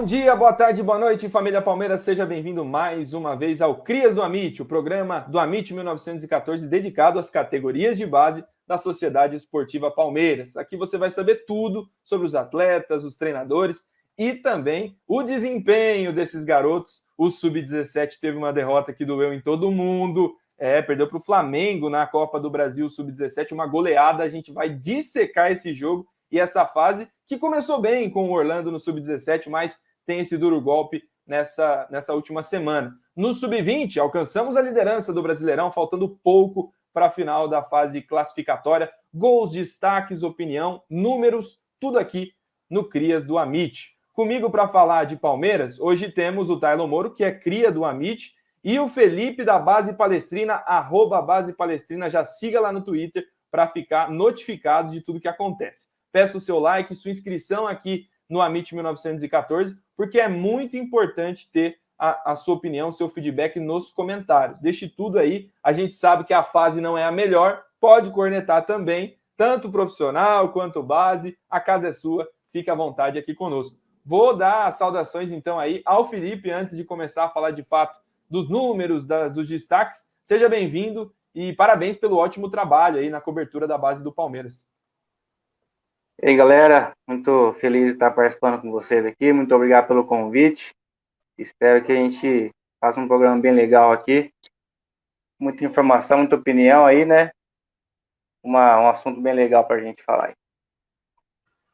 Bom dia, boa tarde, boa noite, família Palmeiras. Seja bem-vindo mais uma vez ao Crias do Amit, o programa do Amit 1914 dedicado às categorias de base da Sociedade Esportiva Palmeiras. Aqui você vai saber tudo sobre os atletas, os treinadores e também o desempenho desses garotos. O Sub-17 teve uma derrota que doeu em todo mundo. Perdeu para o Flamengo na Copa do Brasil Sub-17, uma goleada. A gente vai dissecar esse jogo e essa fase que começou bem com o Orlando no Sub-17, mas tem esse duro golpe nessa última semana. No Sub-20, alcançamos a liderança do Brasileirão, faltando pouco para a final da fase classificatória. Gols, destaques, opinião, números, tudo aqui no Crias do Amit. Comigo para falar de Palmeiras, hoje temos o Taylor Moro, que é cria do Amit, e o Felipe da Base Palestrina, @BasePalestrina. Já siga lá no Twitter para ficar notificado de tudo que acontece. Peço o seu like, sua inscrição aqui no Amit 1914, porque é muito importante ter a sua opinião, seu feedback nos comentários. Deixe tudo aí. A gente sabe que a fase não é a melhor, pode cornetar também, tanto profissional quanto base. A casa é sua, fique à vontade aqui conosco. Vou dar saudações então aí ao Felipe antes de começar a falar de fato dos números, dos destaques. Seja bem-vindo e parabéns pelo ótimo trabalho aí na cobertura da base do Palmeiras. E aí, galera, muito feliz de estar participando com vocês aqui. Muito obrigado pelo convite. Espero que a gente faça um programa bem legal aqui. Muita informação, muita opinião aí, né? Um assunto bem legal para a gente falar aí.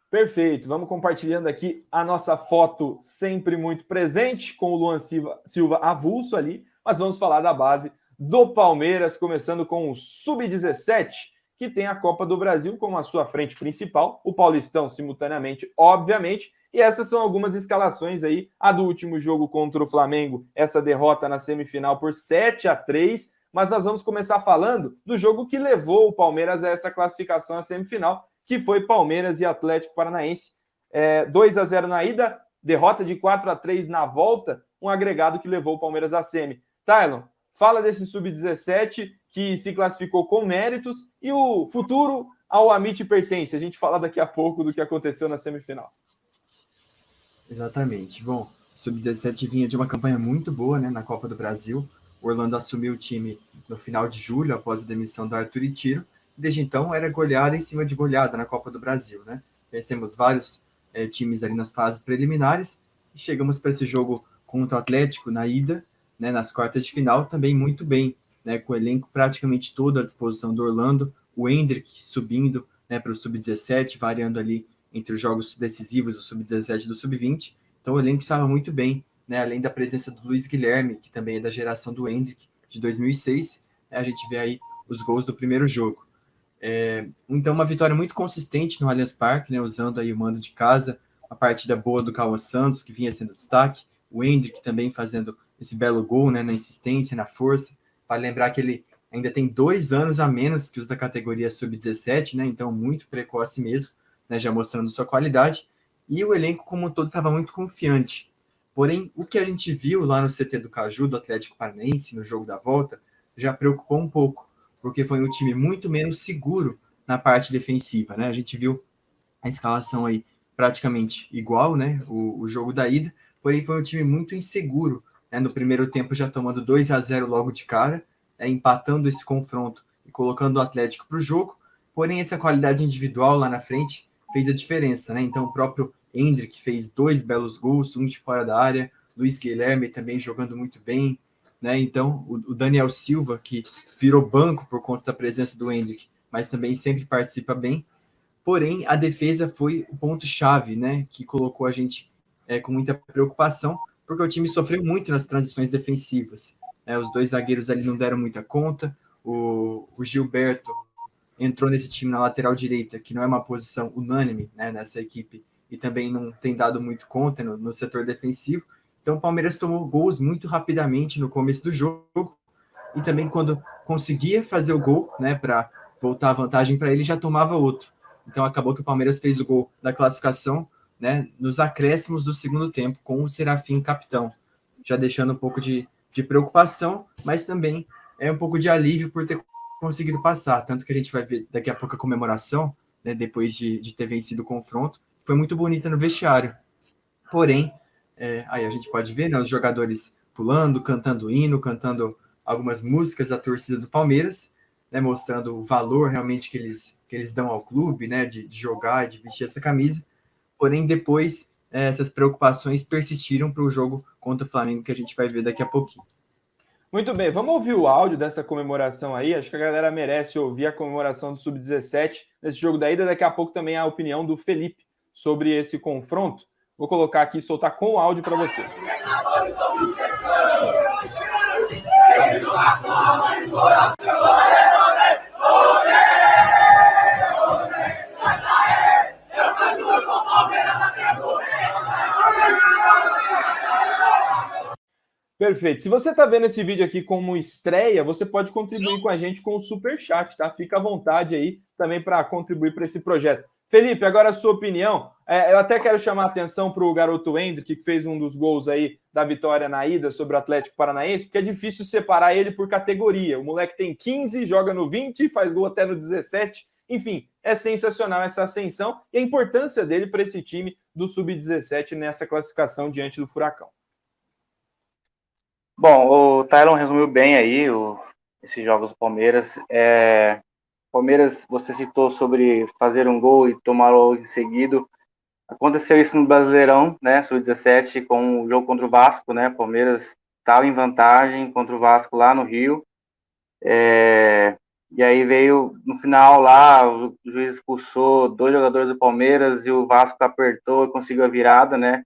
Perfeito, vamos compartilhando aqui a nossa foto sempre muito presente, com o Luan Silva avulso ali, mas vamos falar da base do Palmeiras, começando com o Sub-17, que tem a Copa do Brasil como a sua frente principal, o Paulistão simultaneamente, obviamente, e essas são algumas escalações aí, a do último jogo contra o Flamengo, essa derrota na semifinal por 7-3, mas nós vamos começar falando do jogo que levou o Palmeiras a essa classificação à semifinal, que foi Palmeiras e Atlético Paranaense. 2-0 na ida, derrota de 4-3 na volta, um agregado que levou o Palmeiras à semi. Tylon, fala desse Sub-17 que se classificou com méritos e o futuro ao Amit pertence. A gente fala daqui a pouco do que aconteceu na semifinal. Exatamente. Bom, o Sub-17 vinha de uma campanha muito boa, né, na Copa do Brasil. O Orlando assumiu o time no final de julho, após a demissão do Arthur Tiro. Desde então, era goleada em cima de goleada na Copa do Brasil, né? Vencemos vários times ali nas fases preliminares e chegamos para esse jogo contra o Atlético na ida, né, nas quartas de final, também muito bem, né, com o elenco praticamente todo à disposição do Orlando, o Endrick subindo, né, para o Sub-17, variando ali entre os jogos decisivos do Sub-17 e do Sub-20. Então o elenco estava muito bem, né, além da presença do Luiz Guilherme, que também é da geração do Endrick, de 2006, né, a gente vê aí os gols do primeiro jogo. Então uma vitória muito consistente no Allianz Parque, né, usando aí o mando de casa, a partida boa do Cauã Santos, que vinha sendo destaque, o Endrick também fazendo esse belo gol, né, na insistência, na força. Vale lembrar que ele ainda tem 2 anos a menos que os da categoria Sub-17, né, então muito precoce mesmo, né, já mostrando sua qualidade, e o elenco como um todo estava muito confiante. Porém, o que a gente viu lá no CT do Caju, do Atlético Paranaense, no jogo da volta, já preocupou um pouco, porque foi um time muito menos seguro na parte defensiva, né? A gente viu a escalação aí praticamente igual, né? O jogo da ida, porém foi um time muito inseguro, né? No primeiro tempo já tomando 2-0 logo de cara, empatando esse confronto e colocando o Atlético para o jogo, porém essa qualidade individual lá na frente fez a diferença, né? Então o próprio Endrick fez 2 belos gols, um de fora da área, Luiz Guilherme também jogando muito bem, né? Então o Daniel Silva, que virou banco por conta da presença do Endrick, mas também sempre participa bem. Porém, a defesa foi o ponto-chave, né? Que colocou a gente com muita preocupação, porque o time sofreu muito nas transições defensivas. Os 2 zagueiros ali não deram muita conta. O Gilberto entrou nesse time na lateral direita, que não é uma posição unânime, né, nessa equipe, e também não tem dado muito conta no setor defensivo. Então o Palmeiras tomou gols muito rapidamente no começo do jogo, e também quando conseguia fazer o gol, né, para voltar a vantagem para ele, já tomava outro. Então acabou que o Palmeiras fez o gol da classificação, né, nos acréscimos do segundo tempo, com o Serafim capitão, já deixando um pouco de preocupação, mas também um pouco de alívio por ter conseguido passar, tanto que a gente vai ver daqui a pouco a comemoração, né, depois de ter vencido o confronto, foi muito bonita no vestiário. Porém, Aí a gente pode ver, né, os jogadores pulando, cantando hino, cantando algumas músicas da torcida do Palmeiras, né, mostrando o valor realmente que eles dão ao clube, né, de jogar e de vestir essa camisa. Porém, depois, essas preocupações persistiram para o jogo contra o Flamengo, que a gente vai ver daqui a pouquinho. Muito bem, vamos ouvir o áudio dessa comemoração aí. Acho que a galera merece ouvir a comemoração do Sub-17 nesse jogo da ida. Daqui a pouco também a opinião do Felipe sobre esse confronto. Vou colocar aqui, soltar com o áudio para você. Perfeito. Se você está vendo esse vídeo aqui como estreia, você pode contribuir com a gente com o Superchat, tá? Fica à vontade aí também para contribuir para esse projeto. Felipe, agora a sua opinião. Eu até quero chamar a atenção para o garoto Hendrick, que fez um dos gols aí da vitória na ida sobre o Atlético Paranaense, porque é difícil separar ele por categoria. O moleque tem 15, joga no 20, faz gol até no 17. Enfim, é sensacional essa ascensão e a importância dele para esse time do Sub-17 nessa classificação diante do Furacão. Bom, o Tylon resumiu bem aí esses jogos do Palmeiras. Palmeiras, você citou sobre fazer um gol e tomar logo em seguida. Aconteceu isso no Brasileirão, né, Sub-17, com o jogo contra o Vasco, né, Palmeiras estava em vantagem contra o Vasco lá no Rio. E aí veio, no final lá, o juiz expulsou 2 jogadores do Palmeiras e o Vasco apertou e conseguiu a virada, né,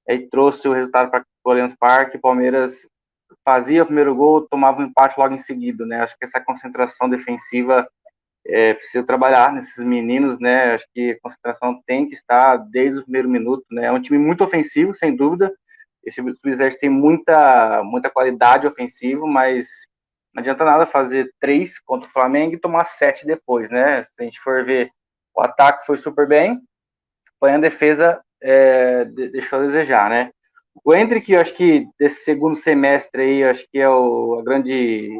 aí trouxe o resultado para o Allianz Parque. O Palmeiras fazia o primeiro gol, tomava um empate logo em seguida, né, acho que essa concentração defensiva precisa trabalhar nesses meninos, né? Acho que a concentração tem que estar desde o primeiro minuto, né? É um time muito ofensivo, sem dúvida. Esse Sub-17 tem muita qualidade ofensiva, mas não adianta nada fazer 3 contra o Flamengo e tomar 7 depois, né? Se a gente for ver, o ataque foi super bem, porém a defesa deixou a desejar, né? O Hendrick, eu acho que desse segundo semestre aí, acho que é a grande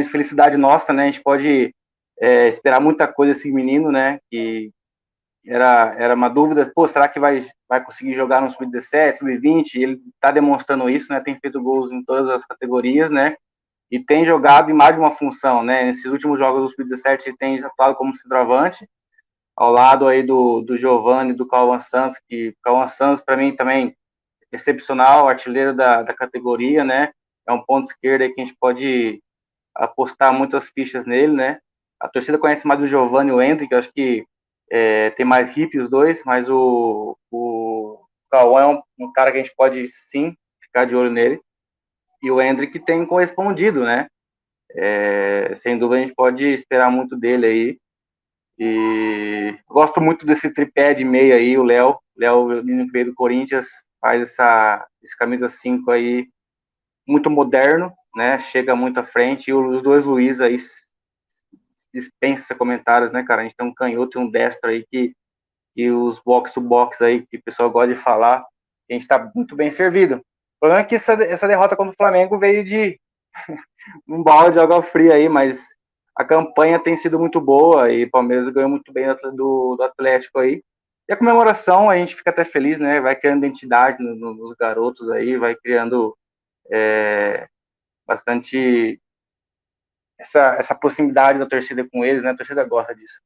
felicidade nossa, né? A gente pode esperar muita coisa desse menino, né, que era uma dúvida, será que vai conseguir jogar no Sub-17, Sub-20? Ele está demonstrando isso, né, tem feito gols em todas as categorias, né, e tem jogado em mais de uma função, né, nesses últimos jogos do Sub-17 ele tem atuado como centroavante, ao lado aí do Giovani, do Cauã Santos, que o Cauã Santos, para mim, também excepcional, artilheiro da categoria, né, é um ponto esquerdo aí que a gente pode apostar muitas fichas nele, né. A torcida conhece mais o Giovani e o Hendrick, eu acho que tem mais hippie os dois, mas o Cauã é um cara que a gente pode sim ficar de olho nele. E o Hendrick tem correspondido, né? Sem dúvida a gente pode esperar muito dele aí. E gosto muito desse tripé de meia aí, o Léo, menino que veio do Corinthians, faz esse camisa 5 aí muito moderno, né? Chega muito à frente. E os dois Luiz aí dispensa comentários, né, cara? A gente tem um canhoto e um destro aí que os box-to-box aí, que o pessoal gosta de falar, a gente tá muito bem servido. O problema é que essa derrota contra o Flamengo veio de um balde de água fria aí, mas a campanha tem sido muito boa e o Palmeiras ganhou muito bem do Atlético aí. E a comemoração, a gente fica até feliz, né? Vai criando identidade nos garotos aí, vai criando bastante essa proximidade da torcida com eles, né? A torcida gosta disso.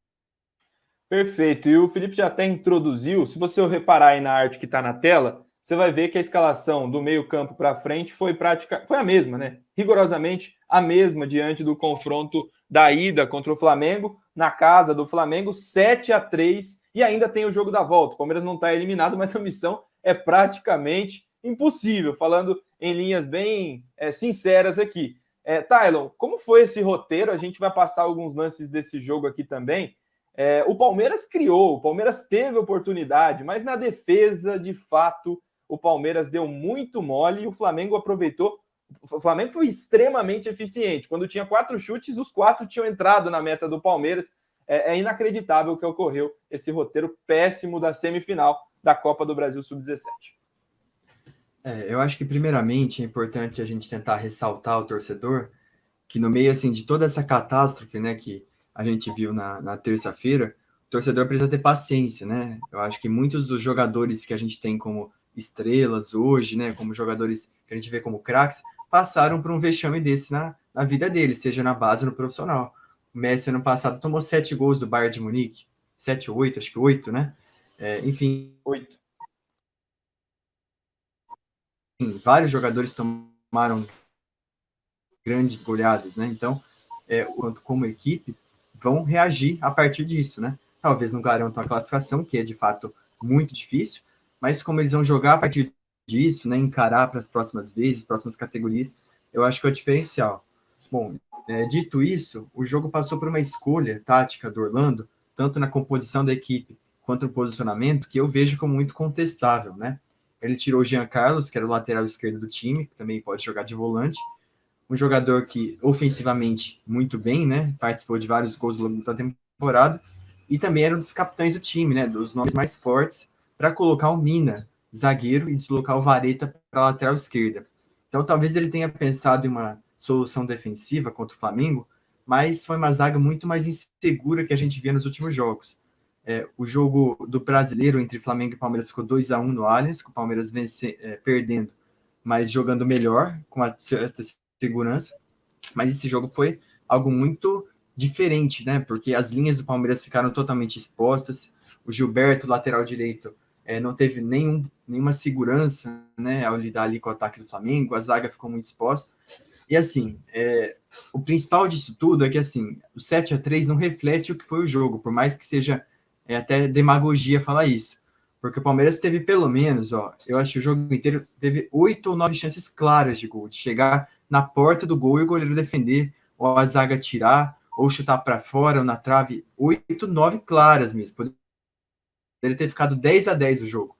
Perfeito. E o Felipe já até introduziu. Se você reparar aí na arte que está na tela, você vai ver que a escalação do meio-campo para frente foi a mesma, né? Rigorosamente a mesma diante do confronto da ida contra o Flamengo, na casa do Flamengo, 7-3, e ainda tem o jogo da volta. O Palmeiras não está eliminado, mas a missão é praticamente impossível, falando em linhas bem sinceras aqui. Tylon, como foi esse roteiro? A gente vai passar alguns lances desse jogo aqui também. O Palmeiras criou, o Palmeiras teve oportunidade, mas na defesa, de fato, o Palmeiras deu muito mole e o Flamengo aproveitou. O Flamengo foi extremamente eficiente. Quando tinha 4 chutes, os 4 tinham entrado na meta do Palmeiras. É inacreditável o que ocorreu, esse roteiro péssimo da semifinal da Copa do Brasil Sub-17. Eu acho que, primeiramente, é importante a gente tentar ressaltar ao torcedor que, no meio assim, de toda essa catástrofe, né, que a gente viu na terça-feira, o torcedor precisa ter paciência, né? Eu acho que muitos dos jogadores que a gente tem como estrelas hoje, né, como jogadores que a gente vê como craques, passaram por um vexame desse na vida deles, seja na base ou no profissional. O Messi, ano passado, tomou 7 gols do Bayern de Munique, 7 ou 8, acho que 8, né? Enfim, 8. vários jogadores tomaram grandes goleadas, né? Então, quanto como equipe, vão reagir a partir disso, né? Talvez não garantam a classificação, que é de fato muito difícil, mas como eles vão jogar a partir disso, né? Encarar para as próximas vezes, próximas categorias, eu acho que é o diferencial. Bom, dito isso, o jogo passou por uma escolha tática do Orlando, tanto na composição da equipe quanto no posicionamento, que eu vejo como muito contestável, né? Ele tirou o Jean Carlos, que era o lateral esquerdo do time, que também pode jogar de volante, um jogador que ofensivamente muito bem, né? Participou de vários gols ao longo da temporada e também era um dos capitães do time, né? Dos nomes mais fortes para colocar o Mina, zagueiro, e deslocar o Vareta para a lateral esquerda. Então talvez ele tenha pensado em uma solução defensiva contra o Flamengo, mas foi uma zaga muito mais insegura que a gente via nos últimos jogos. O jogo do brasileiro entre Flamengo e Palmeiras ficou 2-1 no Allianz, com o Palmeiras perdendo, mas jogando melhor, com uma certa segurança, mas esse jogo foi algo muito diferente, né? Porque as linhas do Palmeiras ficaram totalmente expostas. O Gilberto, lateral direito, não teve nenhuma segurança, né? Ao lidar ali com o ataque do Flamengo, a zaga ficou muito exposta. E assim, o principal disso tudo é que assim, o 7-3 não reflete o que foi o jogo, por mais que seja até demagogia falar isso. Porque o Palmeiras teve pelo menos, eu acho que o jogo inteiro teve 8 ou 9 chances claras de gol, de chegar na porta do gol e o goleiro defender, ou a zaga tirar, ou chutar para fora, ou na trave. 8, 9 claras mesmo. Poderia ter ficado 10-10 o jogo.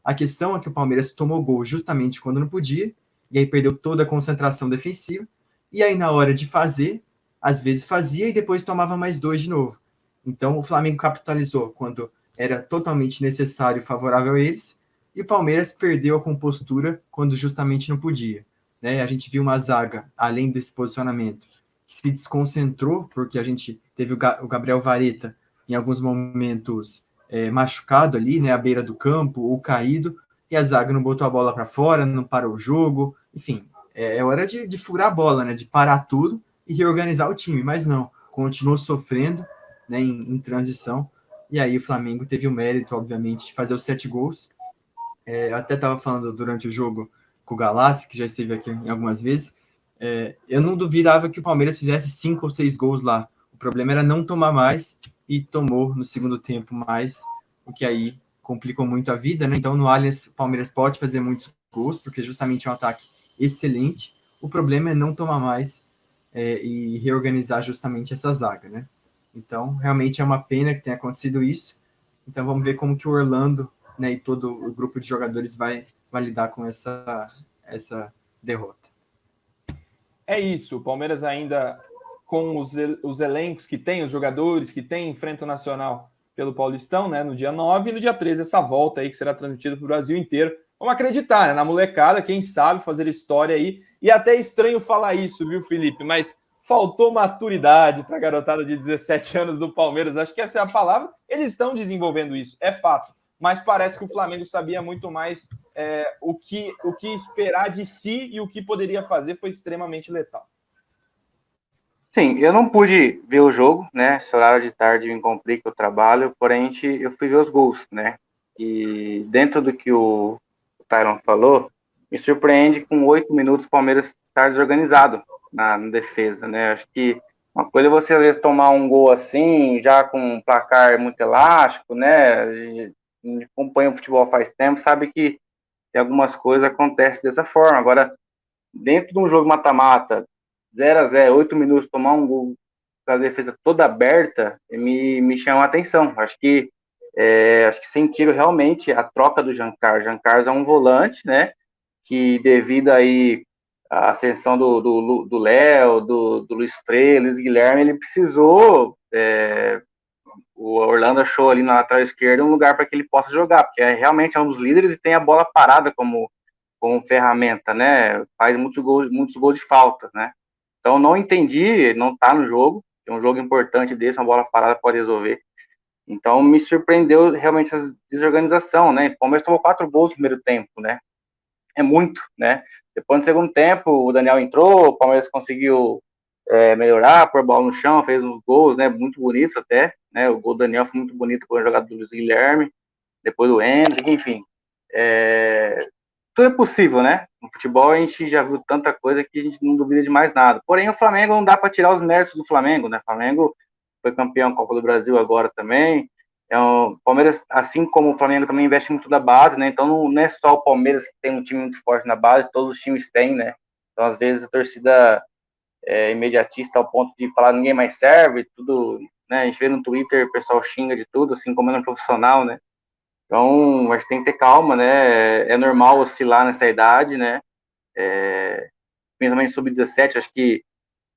A questão é que o Palmeiras tomou gol justamente quando não podia, e aí perdeu toda a concentração defensiva, e aí na hora de fazer, às vezes fazia e depois tomava mais 2 de novo. Então o Flamengo capitalizou quando era totalmente necessário e favorável a eles, e o Palmeiras perdeu a compostura quando justamente não podia. Né? A gente viu uma zaga, além desse posicionamento, que se desconcentrou, porque a gente teve o Gabriel Vareta em alguns momentos machucado ali, né, à beira do campo, ou caído, e a zaga não botou a bola para fora, não parou o jogo, enfim, é hora de furar a bola, né, de parar tudo e reorganizar o time, mas não, continuou sofrendo, né, em transição, e aí o Flamengo teve o mérito, obviamente, de fazer os 7 gols. Eu até estava falando durante o jogo com o Galassi, que já esteve aqui em algumas vezes, eu não duvidava que o Palmeiras fizesse 5 ou 6 gols lá. O problema era não tomar mais, e tomou no segundo tempo mais, o que aí complicou muito a vida, né? Então no Allianz o Palmeiras pode fazer muitos gols, porque justamente é um ataque excelente. O problema é não tomar mais e reorganizar justamente essa zaga, né? Então realmente é uma pena que tenha acontecido isso. Então vamos ver como que o Orlando, né, e todo o grupo de jogadores vai lidar com essa derrota. É isso, o Palmeiras ainda com os elencos que tem, os jogadores que tem, enfrenta o Nacional pelo Paulistão, né, no dia 9 e no dia 13, essa volta aí que será transmitida para o Brasil inteiro. Vamos acreditar, né, na molecada, quem sabe fazer história aí. E até é estranho falar isso, viu, Felipe? Mas faltou maturidade para a garotada de 17 anos do Palmeiras. Acho que essa é a palavra. Eles estão desenvolvendo isso, é fato. Mas parece que o Flamengo sabia muito mais o que esperar de si e o que poderia fazer foi extremamente letal. Sim, eu não pude ver o jogo, né? Esse horário de tarde me complica o trabalho, porém eu fui ver os gols, né? E dentro do que o Tyron falou, me surpreende com 8 minutos o Palmeiras estar desorganizado na defesa, né? Acho que uma coisa é você às vezes tomar um gol assim, já com um placar muito elástico, né? A gente acompanha o futebol faz tempo, sabe que tem algumas coisas que acontecem dessa forma. Agora, dentro de um jogo mata-mata, 0-0, 8 minutos, tomar um gol com a defesa toda aberta, me chama a atenção. Acho que sentiram realmente a troca do Jean Carlos. Jean Carlos é um volante, né? Que devido aí à ascensão do Léo, do Luiz Freire, Luiz Guilherme, ele precisou. O Orlando achou ali na lateral esquerda um lugar para que ele possa jogar, porque realmente é um dos líderes e tem a bola parada como ferramenta, né? Faz muitos gols de falta, né? Então não entendi, não tá no jogo, é um jogo importante desse, uma bola parada pode resolver. Então, me surpreendeu realmente essa desorganização, né? O Palmeiras tomou 4 gols no primeiro tempo, né? É muito, né? Depois, no segundo tempo, o Daniel entrou, o Palmeiras conseguiu melhorar, pôr a bola no chão, fez uns gols, né? Muito bonitos até, né? O gol do Daniel foi muito bonito com a jogada do Luiz Guilherme, depois do Hendrick, enfim. Tudo é possível, né? No futebol a gente já viu tanta coisa que a gente não duvida de mais nada. Porém, o Flamengo não dá para tirar os méritos do Flamengo, né? O Flamengo foi campeão da Copa do Brasil agora também. O Palmeiras, assim como o Flamengo, também investe muito da base, né? Então não é só o Palmeiras que tem um time muito forte na base, todos os times têm, né? Então, às vezes, a torcida imediatista ao ponto de falar ninguém mais serve, tudo, né? A gente vê no Twitter, o pessoal xinga de tudo, assim como é no profissional, né? Então, a gente tem que ter calma, né? É normal oscilar nessa idade, né? Principalmente sub-17, acho que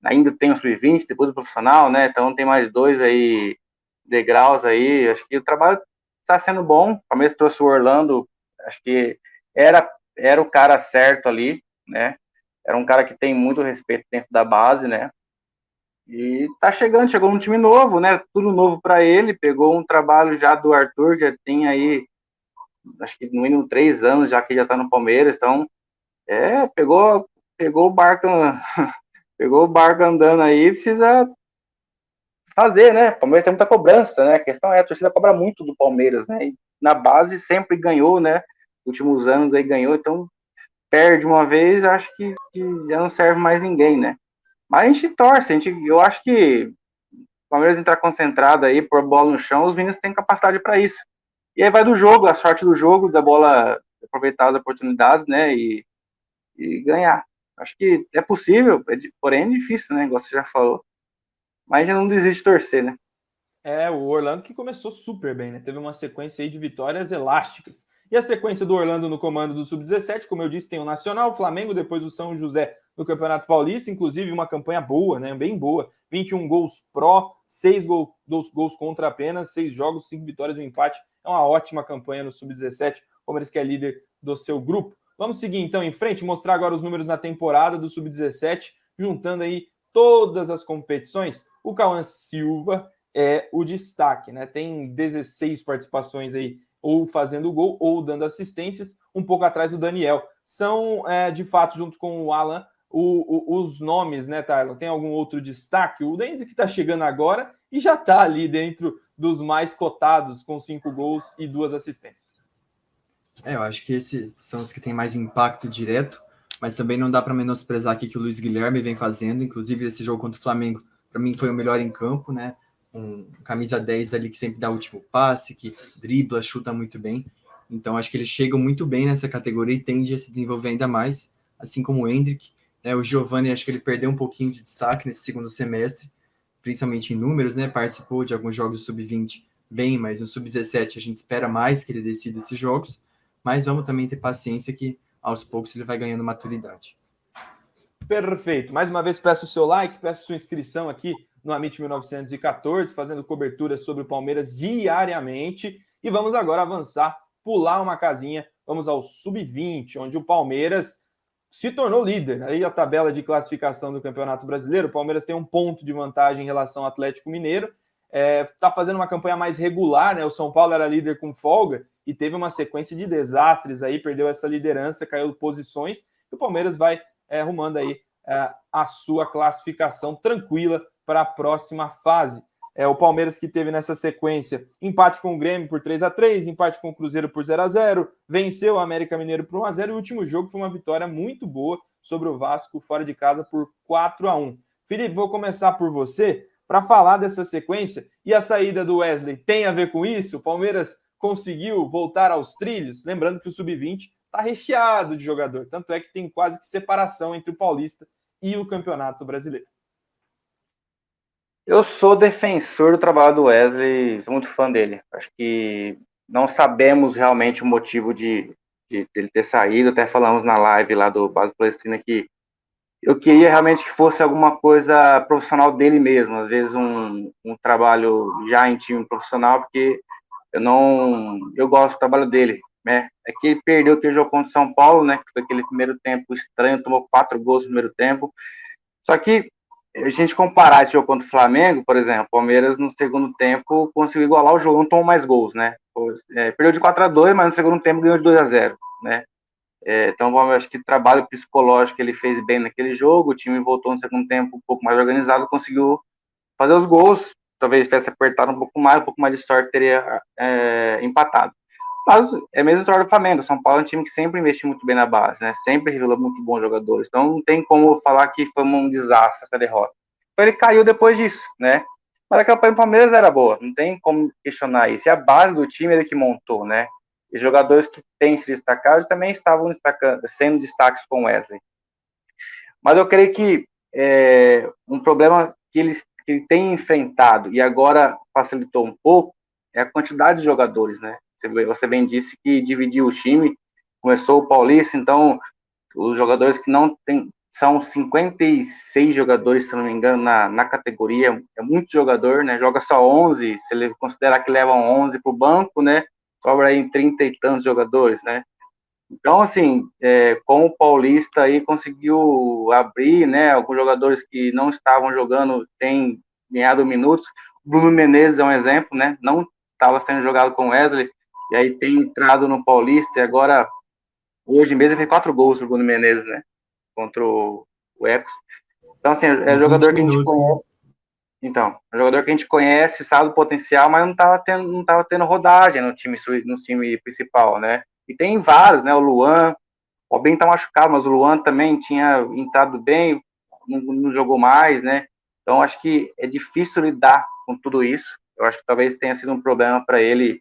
ainda tem o sub-20, depois do profissional, né? Então tem mais 2 aí, degraus aí. Acho que o trabalho está sendo bom. O Palmeiras trouxe o Orlando, acho que era o cara certo ali, né? Era um cara que tem muito respeito dentro da base, né? E chegou num time novo, né? Tudo novo para ele. Pegou um trabalho já do Arthur, já tem aí, acho que no mínimo 3 anos já que já tá no Palmeiras. Então, pegou o barco pegou o barco andando aí, precisa fazer, né? O Palmeiras tem muita cobrança, né? A questão é, a torcida cobra muito do Palmeiras, né? E na base sempre ganhou, né? Últimos anos aí ganhou, então perde uma vez, acho que já não serve mais ninguém, né? Mas a gente torce, eu acho que o Palmeiras entrar concentrado aí, pôr bola no chão, os meninos têm capacidade para isso. E aí vai do jogo, a sorte do jogo, da bola aproveitar as oportunidades, né? E ganhar. Acho que é possível, porém é difícil, né? Igual você já falou. Mas já não desiste de torcer, né? O Orlando que começou super bem, né? Teve uma sequência aí de vitórias elásticas. E a sequência do Orlando no comando do Sub-17, como eu disse, tem o Nacional, o Flamengo, depois o São José no Campeonato Paulista, inclusive uma campanha boa, né? Bem boa. 21 gols pró, 6 gols contra apenas, 6 jogos, 5 vitórias e um empate. É uma ótima campanha no Sub-17, o Palmeiras que é líder do seu grupo. Vamos seguir então em frente, mostrar agora os números na temporada do Sub-17, juntando aí todas as competições. O Cauã Silva é o destaque, né? Tem 16 participações aí, ou fazendo gol, ou dando assistências, um pouco atrás do Daniel. São, de fato, junto com o Alan, os nomes, né, Tylon? Tem algum outro destaque? O Hendrick que tá chegando agora e já tá ali dentro dos mais cotados, com 5 gols e 2 assistências. Eu acho que esses são os que têm mais impacto direto, mas também não dá para menosprezar aqui que o Luiz Guilherme vem fazendo, inclusive esse jogo contra o Flamengo, para mim foi o melhor em campo, né? Um camisa 10 ali que sempre dá o último passe, que dribla, chuta muito bem. Então acho que eles chegam muito bem nessa categoria e tende a se desenvolver ainda mais, assim como o Hendrick. Né? O Giovani, acho que ele perdeu um pouquinho de destaque nesse segundo semestre, principalmente em números, né? Participou de alguns jogos sub-20 bem, mas no sub-17 a gente espera mais que ele decida esses jogos, mas vamos também ter paciência que aos poucos ele vai ganhando maturidade. Perfeito. Mais uma vez peço o seu like, peço sua inscrição aqui no Amit 1914, fazendo cobertura sobre o Palmeiras diariamente. E vamos agora avançar, pular uma casinha, vamos ao Sub-20, onde o Palmeiras se tornou líder. Aí a tabela de classificação do Campeonato Brasileiro, o Palmeiras tem um ponto de vantagem em relação ao Atlético Mineiro, está fazendo uma campanha mais regular, né? O São Paulo era líder com folga e teve uma sequência de desastres aí, perdeu essa liderança, caiu posições, e o Palmeiras vai arrumando aí a sua classificação tranquila para a próxima fase. O Palmeiras que teve nessa sequência empate com o Grêmio por 3-3, empate com o Cruzeiro por 0-0, venceu o América Mineiro por 1-0 e o último jogo foi uma vitória muito boa sobre o Vasco fora de casa por 4-1. Felipe, vou começar por você para falar dessa sequência, e a saída do Wesley tem a ver com isso? O Palmeiras conseguiu voltar aos trilhos? Lembrando que o Sub-20 está recheado de jogador, tanto é que tem quase que separação entre o Paulista e o Campeonato Brasileiro. Eu sou defensor do trabalho do Wesley, sou muito fã dele. Acho que não sabemos realmente o motivo de ele ter saído, até falamos na live lá do Base Palestina que eu queria realmente que fosse alguma coisa profissional dele mesmo, às vezes um trabalho já em time profissional, porque eu gosto do trabalho dele, né? É que ele perdeu aquele jogo contra o São Paulo, né? Que foi aquele primeiro tempo estranho, tomou 4 gols no primeiro tempo. Só que a gente comparar esse jogo contra o Flamengo, por exemplo, o Palmeiras no segundo tempo conseguiu igualar o jogo, não tomou mais gols, né? Perdeu de 4-2, mas no segundo tempo ganhou de 2-0, né? Então, eu acho que o trabalho psicológico ele fez bem naquele jogo, o time voltou no segundo tempo um pouco mais organizado, conseguiu fazer os gols, talvez tivesse apertado um pouco mais de sorte teria empatado. Mas é mesmo a história do Flamengo. São Paulo é um time que sempre investiu muito bem na base, né? Sempre revelou muito bons jogadores. Então não tem como falar que foi um desastre essa derrota. Então ele caiu depois disso, né? Mas a campanha do Palmeiras era boa, não tem como questionar isso. E a base do time ele que montou, né? Os jogadores que têm se destacado também estavam sendo destaques com o Wesley. Mas eu creio que um problema que ele tem enfrentado e agora facilitou um pouco é a quantidade de jogadores, né? Você bem disse que dividiu o time, começou o Paulista, então os jogadores que não tem, são 56 jogadores, se não me engano, na categoria, é muito jogador, né? Joga só 11, se ele considerar que levam 11 para o banco, né? Sobra aí 30 e tantos jogadores, né? Então, assim, com o Paulista aí conseguiu abrir, né? Alguns jogadores que não estavam jogando têm ganhado minutos. O Bruno Menezes é um exemplo, né? Não estava sendo jogado com o Wesley, e aí tem entrado no Paulista, e agora, hoje mesmo, ele fez 4 gols o Bruno Menezes, né? Contra o Ecos. Então, assim, é jogador que a gente conhece. Então, é jogador que a gente conhece, sabe o potencial, mas não estava tendo rodagem no time principal, né? E tem vários, né? O Luan, o Robinho tá machucado, mas o Luan também tinha entrado bem, não jogou mais, né? Então, acho que é difícil lidar com tudo isso. Eu acho que talvez tenha sido um problema para ele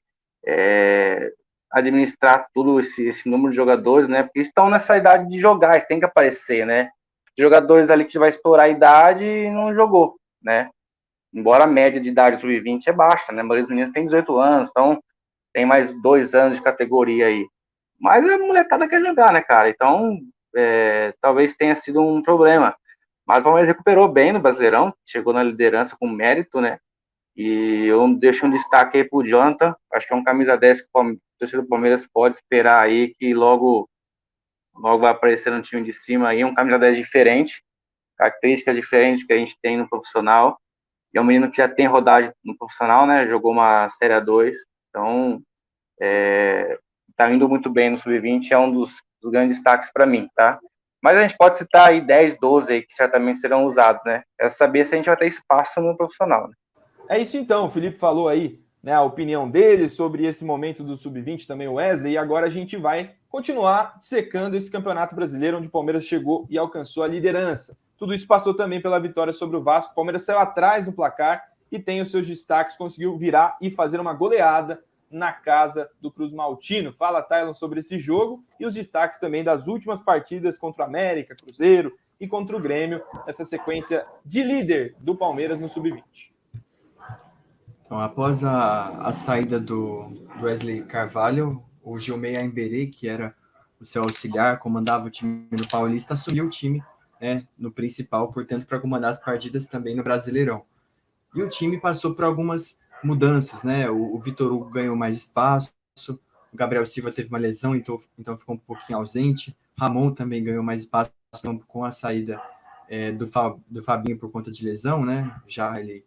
administrar tudo esse número de jogadores, né? Porque estão nessa idade de jogar, eles têm que aparecer, né? Jogadores ali que vai estourar a idade e não jogou, né? Embora a média de idade do sub-20 é baixa, né? A maioria dos meninos tem 18 anos, então tem mais 2 anos de categoria aí. Mas a molecada quer jogar, né, cara? Então, talvez tenha sido um problema. Mas o Palmeiras recuperou bem no Brasileirão, chegou na liderança com mérito, né? E eu deixo um destaque aí pro Jonathan, acho que é um camisa 10 que o torcedor do Palmeiras pode esperar aí, que logo vai aparecer no time de cima aí, um camisa 10 diferente, características diferentes que a gente tem no profissional. E é um menino que já tem rodagem no profissional, né? Jogou uma Série A2, então tá indo muito bem no Sub-20, é um dos grandes destaques para mim, tá? Mas a gente pode citar aí 10, 12 aí que certamente serão usados, né? É saber se a gente vai ter espaço no profissional, né? É isso então, o Felipe falou aí, né, a opinião dele sobre esse momento do Sub-20, também o Wesley, e agora a gente vai continuar secando esse Campeonato Brasileiro, onde o Palmeiras chegou e alcançou a liderança. Tudo isso passou também pela vitória sobre o Vasco. O Palmeiras saiu atrás no placar e tem os seus destaques, conseguiu virar e fazer uma goleada na casa do Cruz Maltino. Fala, Tylon, sobre esse jogo e os destaques também das últimas partidas contra o América, Cruzeiro e contra o Grêmio, essa sequência de líder do Palmeiras no Sub-20. Então, após a saída do Wesley Carvalho, o Gilmei Aimberê, que era o seu auxiliar, comandava o time do Paulista, assumiu o time, né, no principal, portanto, para comandar as partidas também no Brasileirão. E o time passou por algumas mudanças, né? O Vitor Hugo ganhou mais espaço, o Gabriel Silva teve uma lesão, então ficou um pouquinho ausente. Ramon também ganhou mais espaço com a saída do Fabinho por conta de lesão, né? Já ele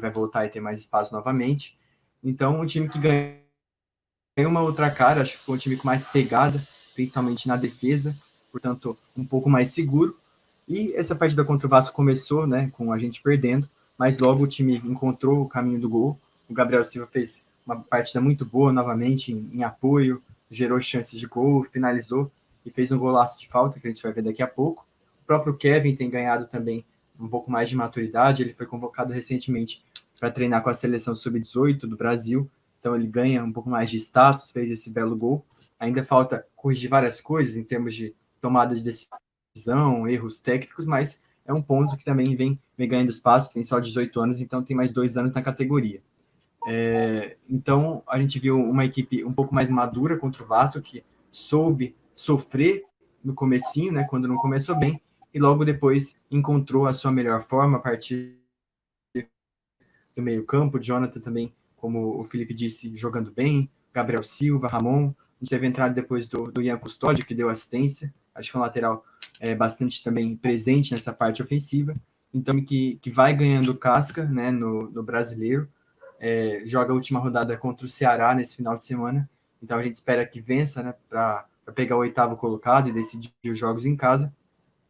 vai voltar e ter mais espaço novamente. Então, um time que ganhou uma outra cara, acho que ficou um time com mais pegada, principalmente na defesa, portanto, um pouco mais seguro. E essa partida contra o Vasco começou, né, com a gente perdendo, mas logo o time encontrou o caminho do gol. O Gabriel Silva fez uma partida muito boa novamente em apoio, gerou chances de gol, finalizou e fez um golaço de falta, que a gente vai ver daqui a pouco. O próprio Kevin tem ganhado também um pouco mais de maturidade, ele foi convocado recentemente para treinar com a seleção sub-18 do Brasil, então ele ganha um pouco mais de status, fez esse belo gol. Ainda falta corrigir várias coisas em termos de tomada de decisão, erros técnicos, mas é um ponto que também vem ganhando espaço, tem só 18 anos, então tem mais 2 anos na categoria. Então, a gente viu uma equipe um pouco mais madura contra o Vasco, que soube sofrer no comecinho, né, quando não começou bem, e logo depois encontrou a sua melhor forma a partir do meio campo. Jonathan também, como o Felipe disse, jogando bem, Gabriel Silva, Ramon. A gente teve entrada depois do Ian Custódio, que deu assistência, acho que é um lateral bastante também presente nessa parte ofensiva. então que vai ganhando casca, né, no brasileiro. Joga a última rodada contra o Ceará nesse final de semana, então a gente espera que vença, né, para pegar o 8º colocado e decidir os jogos em casa.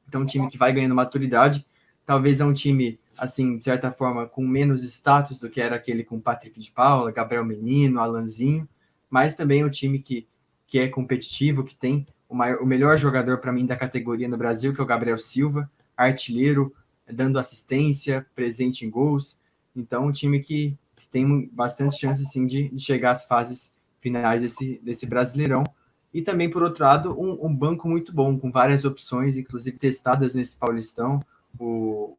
Então, um time que vai ganhando maturidade, talvez é um time, assim, de certa forma, com menos status do que era aquele com Patrick de Paula, Gabriel Menino, Alanzinho, mas também é um time que é competitivo, que tem o melhor jogador, para mim, da categoria no Brasil, que é o Gabriel Silva, artilheiro, dando assistência, presente em gols. Então, um time que tem bastante chance, sim, de chegar às fases finais desse Brasileirão. E também, por outro lado, um banco muito bom, com várias opções, inclusive testadas nesse Paulistão. O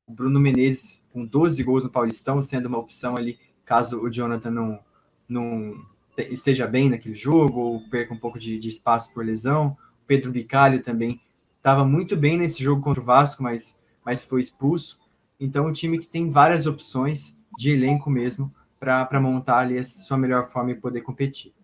Bruno Menezes, com 12 gols no Paulistão, sendo uma opção ali, caso o Jonathan não esteja bem naquele jogo, ou perca um pouco de espaço por lesão. O Pedro Bicalho também estava muito bem nesse jogo contra o Vasco, mas foi expulso. Então, um time que tem várias opções de elenco mesmo, para montar ali a sua melhor forma e poder competir.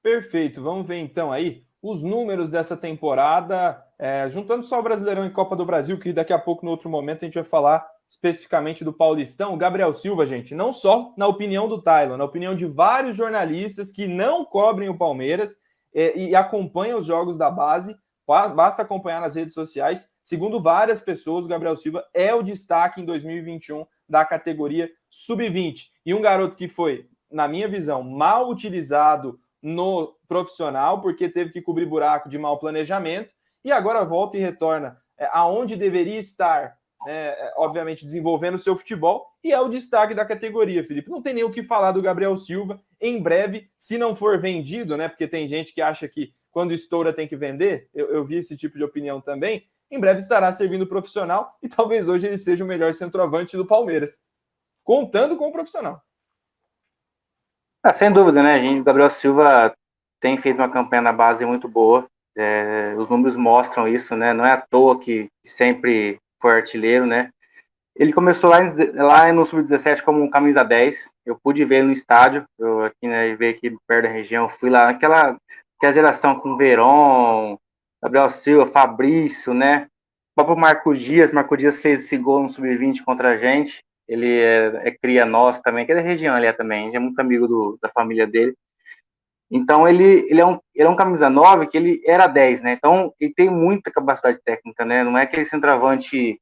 Perfeito, vamos ver então aí os números dessa temporada, juntando só o Brasileirão e Copa do Brasil, que daqui a pouco, no outro momento, a gente vai falar especificamente do Paulistão. O Gabriel Silva, gente, não só na opinião do Tylon, na opinião de vários jornalistas que não cobrem o Palmeiras e acompanham os jogos da base, basta acompanhar nas redes sociais. Segundo várias pessoas, o Gabriel Silva é o destaque em 2021 da categoria Sub-20. E um garoto que foi, na minha visão, mal utilizado no profissional, porque teve que cobrir buraco de mau planejamento, e agora volta e retorna aonde deveria estar, obviamente, desenvolvendo o seu futebol, e é o destaque da categoria, Felipe. Não tem nem o que falar do Gabriel Silva. Em breve, se não for vendido, né, porque tem gente que acha que quando estoura tem que vender, eu vi esse tipo de opinião também, em breve estará servindo profissional, e talvez hoje ele seja o melhor centroavante do Palmeiras, contando com o profissional. Sem dúvida, né, gente? O Gabriel Silva tem feito uma campanha na base muito boa. Os números mostram isso, né? Não é à toa que sempre foi artilheiro, né? Ele começou lá no Sub-17 como um camisa 10. Eu pude ver ele no estádio. Eu aqui, né, veio aqui perto da região. Fui lá naquela geração com Verón, Gabriel Silva, Fabrício, né? O próprio Marco Dias. Marco Dias fez esse gol no Sub-20 contra a gente. Ele é cria nosso também, que é da região ali também. A gente é muito amigo da família dele. Então, ele é um camisa 9 que ele era 10, né? Então, ele tem muita capacidade técnica, né? Não é aquele centroavante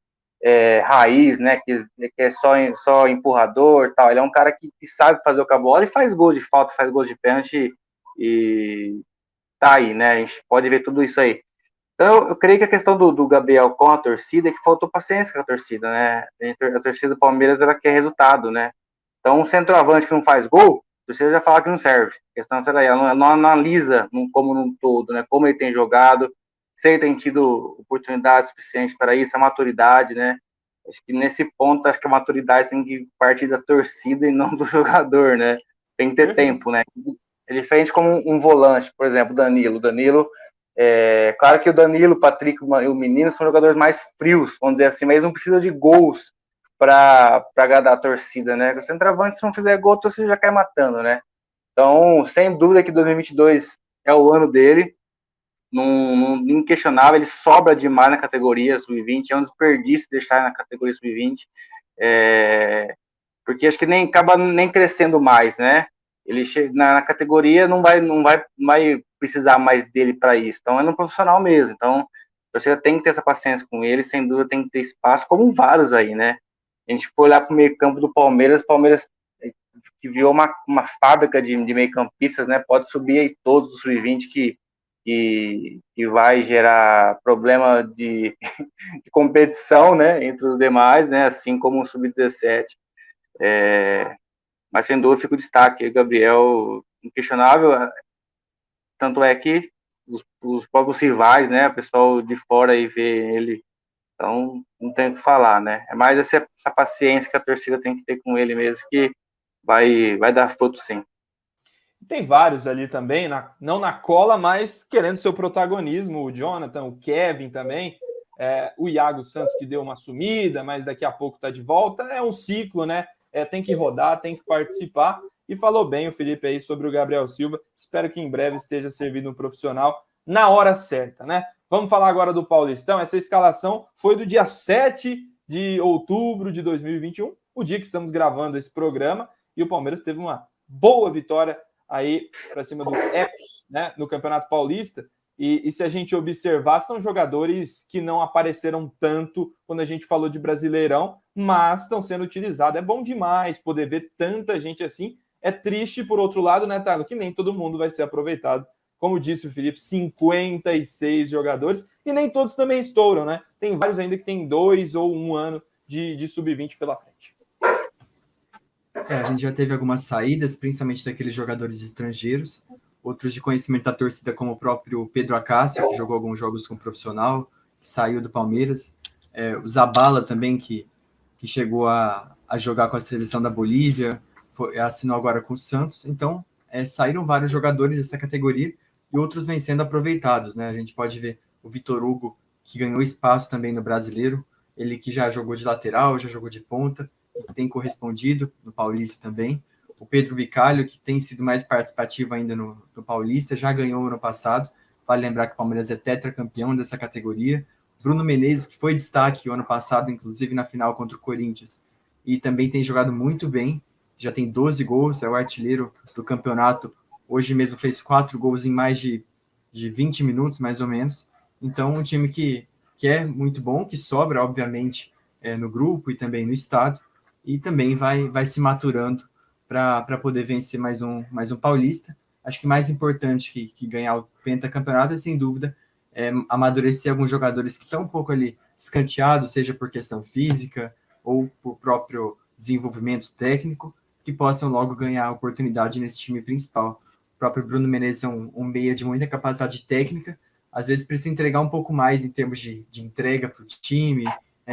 raiz, né? Que é só empurrador e tal. Ele é um cara que sabe fazer com a bola e faz gols de falta, faz gols de pênalti e tá aí, né? A gente pode ver tudo isso aí. Então, eu creio que a questão do Gabriel com a torcida é que faltou paciência com a torcida, né? A torcida do Palmeiras, ela quer resultado, né? Então, um centroavante que não faz gol, a torcida já fala que não serve. A questão será ela não analisa como num todo, né? Como ele tem jogado, se ele tem tido oportunidade suficiente para isso, a maturidade, né? Acho que nesse ponto, acho que a maturidade tem que partir da torcida e não do jogador, né? Tem que ter tempo, né? É diferente como um volante, por exemplo, o Danilo, claro que o Danilo, o Patrick e o Menino são jogadores mais frios, vamos dizer assim, mas eles não precisam de gols para agradar a torcida, né? O centroavante, se não fizer gol, a torcida já cai matando, né? Então, sem dúvida que 2022 é o ano dele, inquestionável, ele sobra demais na categoria Sub-20, é um desperdício deixar na categoria Sub-20, porque acho que acaba nem crescendo mais, né? Ele na categoria não vai precisar mais dele para isso, então é no profissional mesmo, então você tem que ter essa paciência com ele, sem dúvida tem que ter espaço, como vários aí, né? A gente foi olhar para o meio campo do Palmeiras que virou uma fábrica de meio-campistas, né? Pode subir aí todos os Sub-20 que vai gerar problema de competição, né? Entre os demais, né? Assim como o Sub-17. Mas sem dúvida fica o destaque, Gabriel, inquestionável. Tanto é que os próprios rivais, né? O pessoal de fora aí vê ele. Então, não tem o que falar, né? É mais essa paciência que a torcida tem que ter com ele mesmo, que vai dar fruto, sim. Tem vários ali também, não na cola, mas querendo seu protagonismo. O Jonathan, o Kevin também. O Iago Santos, que deu uma sumida, mas daqui a pouco está de volta. É um ciclo, né? Tem que rodar, tem que participar. E falou bem o Felipe aí sobre o Gabriel Silva. Espero que em breve esteja servindo um profissional na hora certa, né? Vamos falar agora do Paulistão. Essa escalação foi do dia 7 de outubro de 2021, o dia que estamos gravando esse programa, e o Palmeiras teve uma boa vitória aí para cima do Ecos, né, no Campeonato Paulista. E se a gente observar, são jogadores que não apareceram tanto quando a gente falou de Brasileirão, mas estão sendo utilizados. É bom demais poder ver tanta gente assim. É triste, por outro lado, né, Thiago, que nem todo mundo vai ser aproveitado. Como disse o Felipe, 56 jogadores, e nem todos também estouram, né? Tem vários ainda que tem 2 ou 1 ano de sub-20 pela frente. A gente já teve algumas saídas, principalmente daqueles jogadores estrangeiros, outros de conhecimento da torcida, como o próprio Pedro Acácio, que jogou alguns jogos com profissional, que saiu do Palmeiras, o Zabala também, que chegou a jogar com a seleção da Bolívia, assinou agora com o Santos. Então, saíram vários jogadores dessa categoria e outros vêm sendo aproveitados, né? A gente pode ver o Vitor Hugo, que ganhou espaço também no Brasileiro, ele que já jogou de lateral, já jogou de ponta, tem correspondido no Paulista também. O Pedro Bicalho, que tem sido mais participativo ainda no Paulista, já ganhou ano passado. Vale lembrar que o Palmeiras é tetracampeão dessa categoria. Bruno Menezes, que foi destaque o ano passado, inclusive na final contra o Corinthians, e também tem jogado muito bem, já tem 12 gols, é o artilheiro do campeonato. Hoje mesmo fez 4 gols em mais de 20 minutos, mais ou menos. Então, um time que é muito bom, que sobra, obviamente, no grupo e também no estado, e também vai se maturando para poder vencer mais um paulista. Acho que mais importante que ganhar o pentacampeonato é, sem dúvida, amadurecer alguns jogadores que estão um pouco ali escanteados, seja por questão física ou por próprio desenvolvimento técnico, que possam logo ganhar a oportunidade nesse time principal. O próprio Bruno Menezes é um meia de muita capacidade técnica, às vezes precisa entregar um pouco mais em termos de entrega para o time,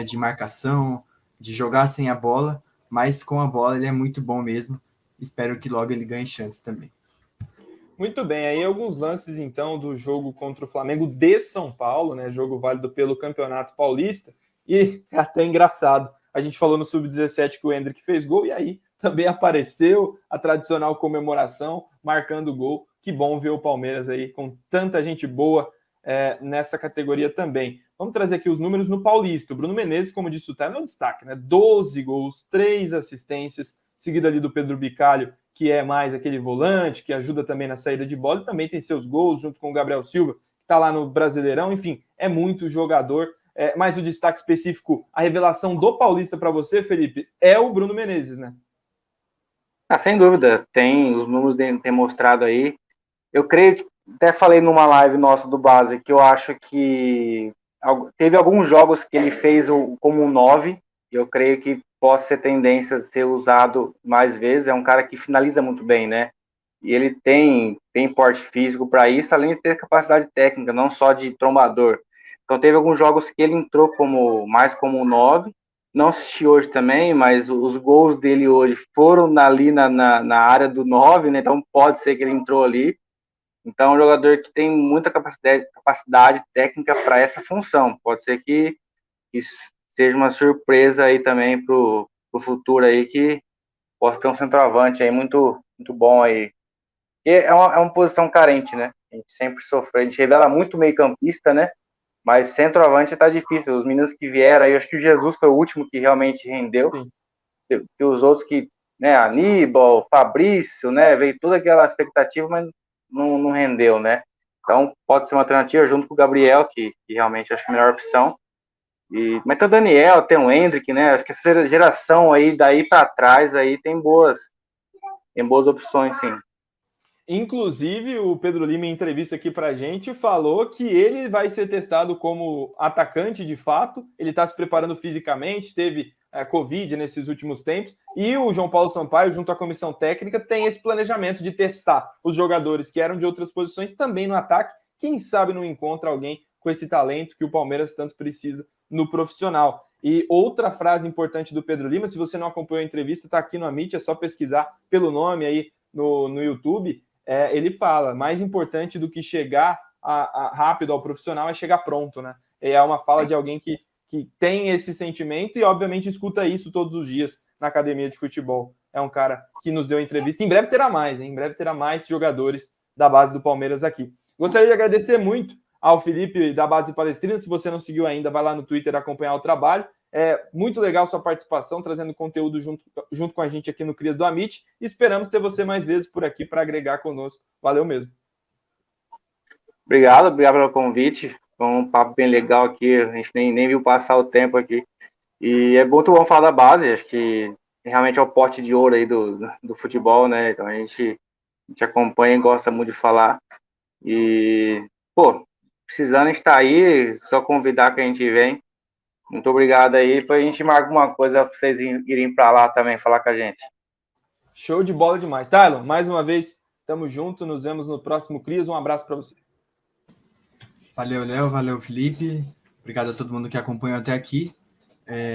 de marcação, de jogar sem a bola, mas com a bola ele é muito bom mesmo. Espero que logo ele ganhe chance também. Muito bem, aí alguns lances então do jogo contra o Flamengo de São Paulo, né? Jogo válido pelo Campeonato Paulista, e é até engraçado. A gente falou no Sub-17 que o Endrick fez gol, e aí também apareceu a tradicional comemoração, marcando o gol. Que bom ver o Palmeiras aí com tanta gente boa nessa categoria também. Vamos trazer aqui os números no Paulista. O Bruno Menezes, como disse o Thay, é um destaque, né? 12 gols, 3 assistências, seguido ali do Pedro Bicalho, que é mais aquele volante, que ajuda também na saída de bola, e também tem seus gols, junto com o Gabriel Silva, que está lá no Brasileirão. Enfim, é muito jogador. Mas o destaque específico, a revelação do Paulista para você, Felipe, é o Bruno Menezes, né? Sem dúvida, tem os números tem mostrado aí. Eu creio que, até falei numa live nossa do Base, que eu acho que teve alguns jogos que ele fez como um 9, e eu creio que possa ser tendência de ser usado mais vezes. É um cara que finaliza muito bem, né? E ele tem porte físico para isso, além de ter capacidade técnica, não só de trombador. Então teve alguns jogos que ele entrou mais como um 9, não assisti hoje também, mas os gols dele hoje foram ali na área do 9, né? Então pode ser que ele entrou ali. Então, é um jogador que tem muita capacidade técnica para essa função. Pode ser que isso seja uma surpresa aí também para o futuro aí, que possa ter um centroavante aí muito, muito bom aí. E é uma posição carente, né? A gente sempre sofre, a gente revela muito meio campista, né? Mas centroavante tá difícil. Os meninos que vieram aí, eu acho que o Jesus foi o último que realmente rendeu. E os outros que, né, Aníbal, Fabrício, né? Veio toda aquela expectativa, mas não rendeu, né? Então pode ser uma alternativa junto com o Gabriel, que realmente acho que é a melhor opção. Mas tem o Daniel, tem o Endrick, né? Acho que essa geração aí, daí para trás, aí tem boas opções, sim. Inclusive, o Pedro Lima, em entrevista aqui para a gente, falou que ele vai ser testado como atacante de fato. Ele está se preparando fisicamente, teve Covid nesses últimos tempos. E o João Paulo Sampaio, junto à comissão técnica, tem esse planejamento de testar os jogadores que eram de outras posições também no ataque. Quem sabe não encontra alguém com esse talento que o Palmeiras tanto precisa no profissional. E outra frase importante do Pedro Lima, se você não acompanhou a entrevista, está aqui no Amit, é só pesquisar pelo nome aí no YouTube. Ele fala, mais importante do que chegar rápido ao profissional é chegar pronto, né? É uma fala de alguém que tem esse sentimento e, obviamente, escuta isso todos os dias na academia de futebol. É um cara que nos deu entrevista. Em breve terá mais, hein? Em breve terá mais jogadores da base do Palmeiras aqui. Gostaria de agradecer muito ao Felipe da Base Palestrina. Se você não seguiu ainda, vai lá no Twitter acompanhar o trabalho. É muito legal sua participação, trazendo conteúdo junto com a gente aqui no Crias do Amit. Esperamos ter você mais vezes por aqui para agregar conosco. Valeu mesmo. Obrigado pelo convite. Foi um papo bem legal aqui. A gente nem viu passar o tempo aqui. E é muito bom falar da base. Acho que realmente é o pote de ouro aí do futebol, né? Então a gente acompanha e gosta muito de falar. E, pô, precisando estar aí, só convidar que a gente vem. Muito obrigado aí. Depois a gente marca alguma coisa para vocês irem para lá também falar com a gente. Show de bola demais. Tylon, mais uma vez, tamo junto. Nos vemos no próximo Crias. Um abraço para você. Valeu, Léo. Valeu, Felipe. Obrigado a todo mundo que acompanhou até aqui.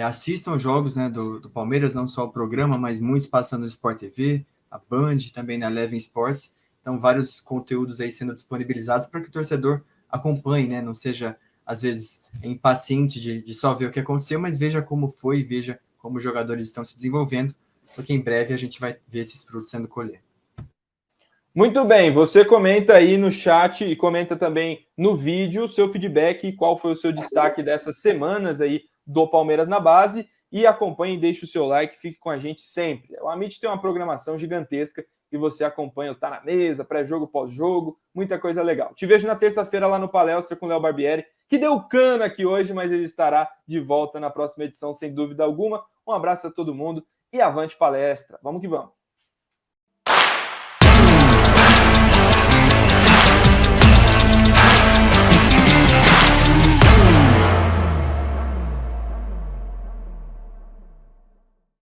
Assistam os jogos, né, do Palmeiras, não só o programa, mas muitos passando no Sport TV, a Band, também na Eleven Sports. Então, vários conteúdos aí sendo disponibilizados para que o torcedor acompanhe, né? Não seja, às vezes, impaciente de só ver o que aconteceu, mas veja como foi, veja como os jogadores estão se desenvolvendo, porque em breve a gente vai ver esses frutos sendo colhidos. Muito bem, você comenta aí no chat e comenta também no vídeo o seu feedback, qual foi o seu destaque dessas semanas aí do Palmeiras na base, e acompanhe, deixe o seu like, fique com a gente sempre. O Amit tem uma programação gigantesca e você acompanha o Tá na Mesa, pré-jogo, pós-jogo, muita coisa legal. Te vejo na terça-feira lá no Palestra com o Léo Barbieri, que deu cano aqui hoje, mas ele estará de volta na próxima edição, sem dúvida alguma. Um abraço a todo mundo e avante palestra. Vamos que vamos.